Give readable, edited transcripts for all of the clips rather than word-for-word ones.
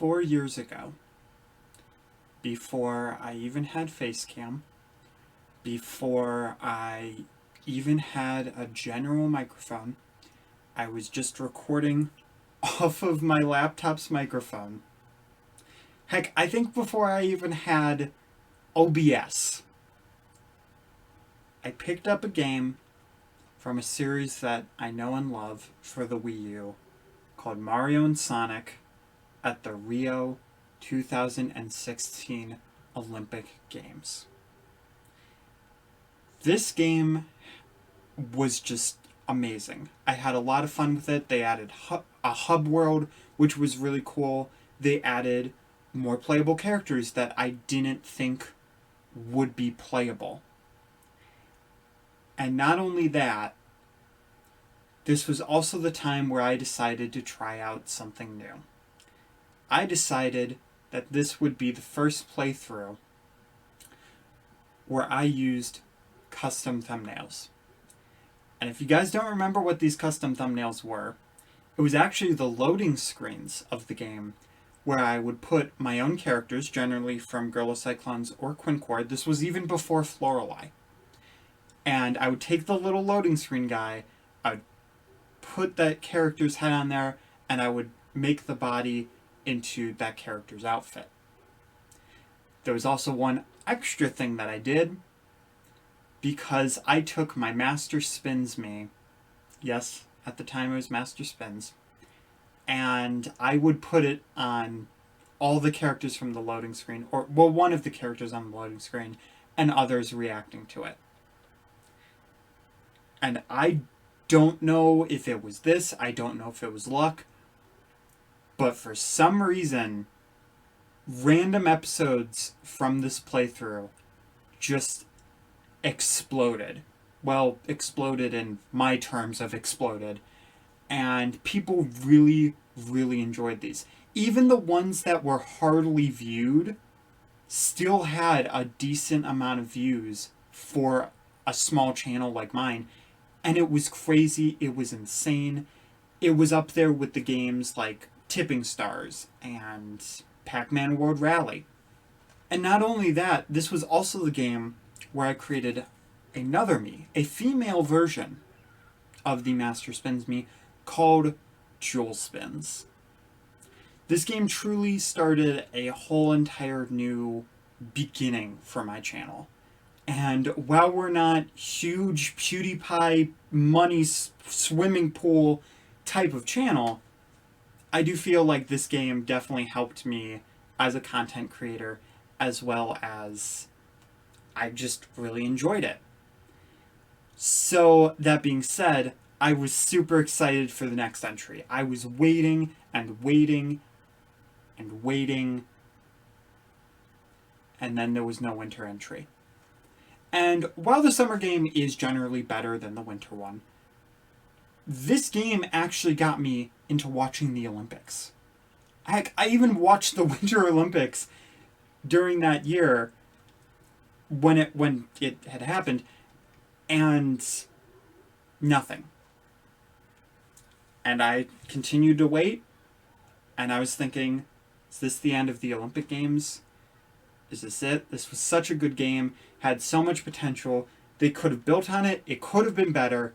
4 years ago, before I even had face cam, before I even had a general microphone, I was just recording off of my laptop's microphone. Heck, I think before I even had OBS, I picked up a game from a series that I know and love for the Wii U called Mario and Sonic at the Rio 2016 Olympic Games. This game was just amazing. I had a lot of fun with it. They added a hub world, which was really cool. They added more playable characters that I didn't think would be playable. And not only that, this was also the time where I decided to try out something new. I decided that this would be the first playthrough where I used custom thumbnails. And if you guys don't remember what these custom thumbnails were, it was actually the loading screens of the game where I would put my own characters, generally from Gorilla Cyclones or Quincord. This was even before Florali. And I would take the little loading screen guy, I would put that character's head on there, and I would make the body into that character's outfit. There was also one extra thing that I did, because I took my Master Spins Me, yes, at the time it was Master Spins, and I would put it on all the characters from the loading screen, or, well, one of the characters on the loading screen, and others reacting to it. And I don't know if it was this, I don't know if it was luck, but for some reason, random episodes from this playthrough just exploded. Well, exploded in my terms of exploded. And people really, really enjoyed these. Even the ones that were hardly viewed still had a decent amount of views for a small channel like mine. And it was crazy. It was insane. It was up there with the games like Tipping Stars and Pac-Man World Rally. And not only that, this was also the game where I created another me, a female version of the Master Spins Me called Jewel Spins. This game truly started a whole entire new beginning for my channel. And while we're not huge PewDiePie money swimming pool type of channel, I do feel like this game definitely helped me as a content creator, as well as I just really enjoyed it. So that being said, I was super excited for the next entry. I was waiting and waiting and waiting, and then there was no winter entry. And while the summer game is generally better than the winter one, this game actually got me into watching the Olympics. Heck, I even watched the Winter Olympics during that year when it had happened, and nothing. And I continued to wait, and I was thinking, is this the end of the Olympic Games? Is this it? This was such a good game, had so much potential. They could have built on it. It could have been better.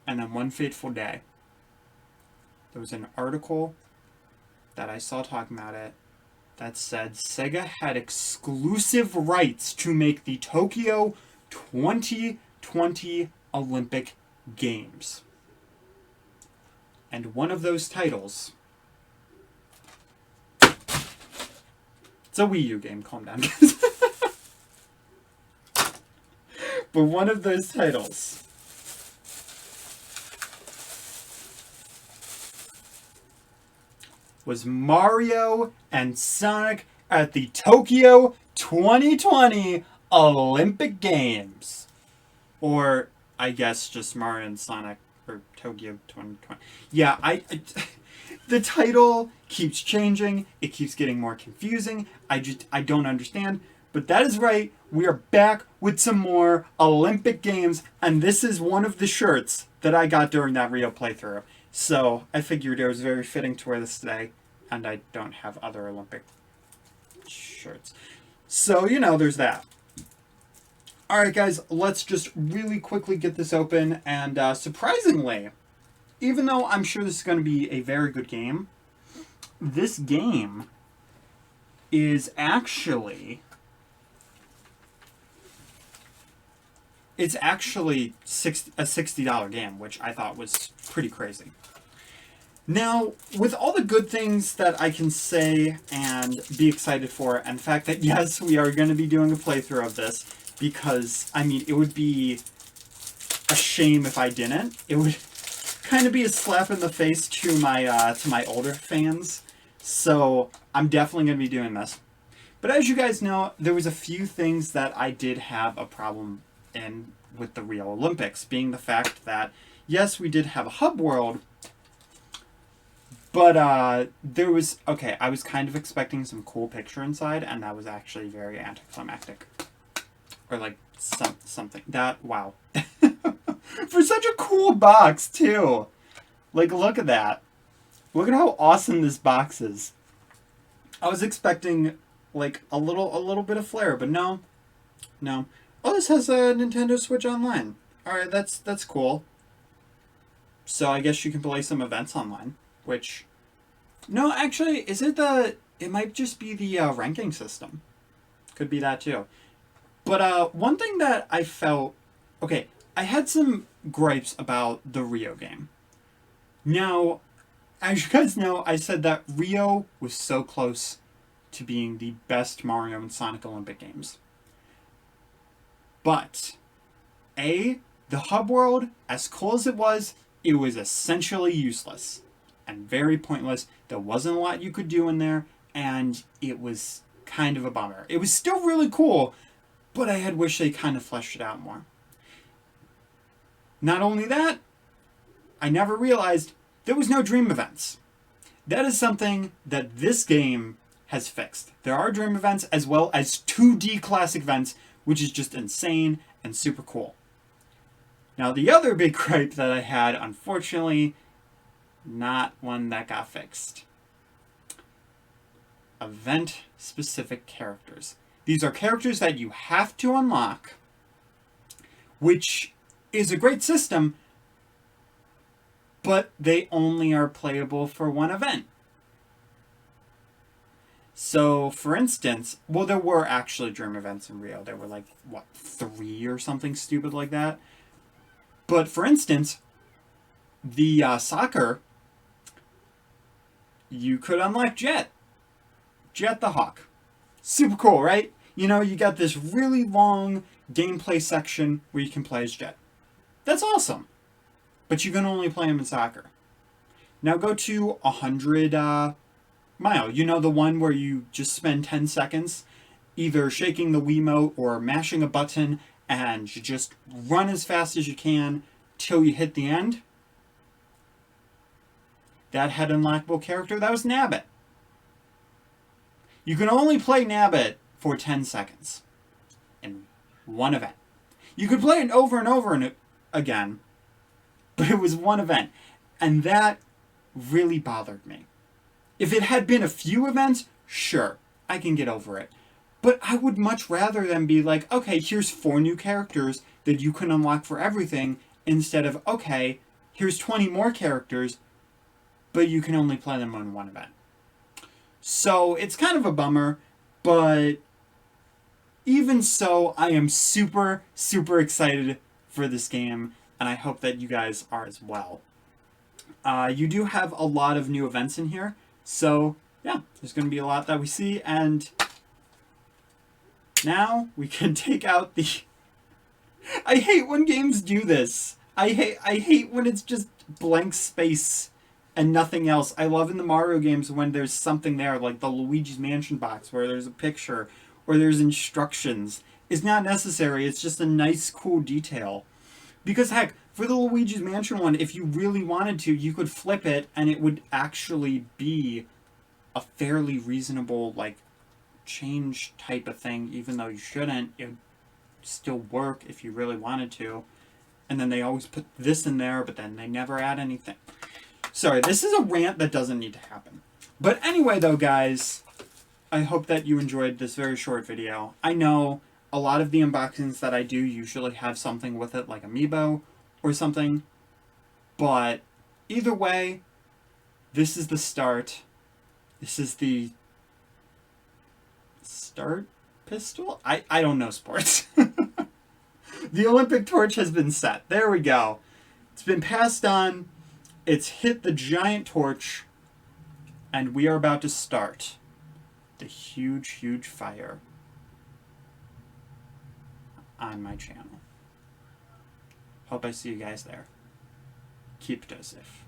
And then one fateful day, there was an article that I saw talking about it that said Sega had exclusive rights to make the Tokyo 2020 Olympic Games. And one of those titles... It's a Wii U game, calm down. But one of those titles was Mario and Sonic at the Tokyo 2020 Olympic Games. Or, I guess, just Mario and Sonic, or Tokyo 2020. Yeah, the title keeps changing. It keeps getting more confusing. I don't understand. But that is right. We are back with some more Olympic Games. And this is one of the shirts that I got during that Rio playthrough. So I figured it was very fitting to wear this today. And I don't have other Olympic shirts. So, there's that. Alright, guys, let's just really quickly get this open. And surprisingly, even though I'm sure this is going to be a very good game, this game is actually... It's actually a $60 game, which I thought was pretty crazy. Now, with all the good things that I can say and be excited for, and the fact that, yes, we are going to be doing a playthrough of this, because, I mean, it would be a shame if I didn't. It would kind of be a slap in the face to my older fans. So, I'm definitely going to be doing this. But as you guys know, there was a few things that I did have a problem in with the Rio Olympics, being the fact that, yes, we did have a hub world, but there was, okay, I was kind of expecting some cool picture inside, and that was actually very anticlimactic. Or like something. That, wow. For such a cool box, too. Like, look at that. Look at how awesome this box is. I was expecting, like, a little bit of flair, but no. No. Oh, this has a Nintendo Switch Online. Alright, that's cool. So I guess you can play some events online. Which, no, actually, it might just be the ranking system. Could be that too. But one thing that I felt, okay, I had some gripes about the Rio game. Now, as you guys know, I said that Rio was so close to being the best Mario and Sonic Olympic games. But, the hub world, as cool as it was essentially useless. And very pointless. There wasn't a lot you could do in there, and it was kind of a bummer. It was still really cool, but I had wished they kind of fleshed it out more. Not only that, I never realized there was no dream events. That is something that this game has fixed. There are dream events as well as 2D classic events, which is just insane and super cool. Now, the other big gripe that I had, unfortunately, not one that got fixed. Event-specific characters. These are characters that you have to unlock, which is a great system, but they only are playable for one event. So, for instance, well, there were actually dream events in Rio. There were like, 3 or something stupid like that. But, for instance, the soccer, you could unlock Jet. Jet the Hawk. Super cool, right? You got this really long gameplay section where you can play as Jet. That's awesome. But you can only play him in soccer. Now go to 100 Mile. The one where you just spend 10 seconds either shaking the Wiimote or mashing a button and you just run as fast as you can till you hit the end. That had an unlockable character. That was Nabbit. You can only play Nabbit for 10 seconds in one event. You could play it over and over again, but it was one event. And that really bothered me. If it had been a few events, sure, I can get over it. But I would much rather than be like, okay, here's 4 new characters that you can unlock for everything, instead of, okay, here's 20 more characters, but you can only play them on one event. So it's kind of a bummer, but even so, I am super, super excited for this game, and I hope that you guys are as well. You do have a lot of new events in here, so yeah, there's going to be a lot that we see, and now we can take out the... I hate when games do this. I hate when it's just blank space and nothing else. I love in the Mario games when there's something there, like the Luigi's Mansion box, where there's a picture, or there's instructions. It's not necessary, it's just a nice, cool detail. Because heck, for the Luigi's Mansion one, if you really wanted to, you could flip it, and it would actually be a fairly reasonable, like, change type of thing, even though you shouldn't. It would still work if you really wanted to. And then they always put this in there, but then they never add anything. Sorry, this is a rant that doesn't need to happen. But anyway, though, guys, I hope that you enjoyed this very short video. I know a lot of the unboxings that I do usually have something with it, like Amiibo or something. But either way, this is the start. This is the start pistol? I don't know sports. The Olympic torch has been set. There we go. It's been passed on. It's hit the giant torch. And we are about to start the huge, huge fire on my channel. Hope I see you guys there. Keep it as if.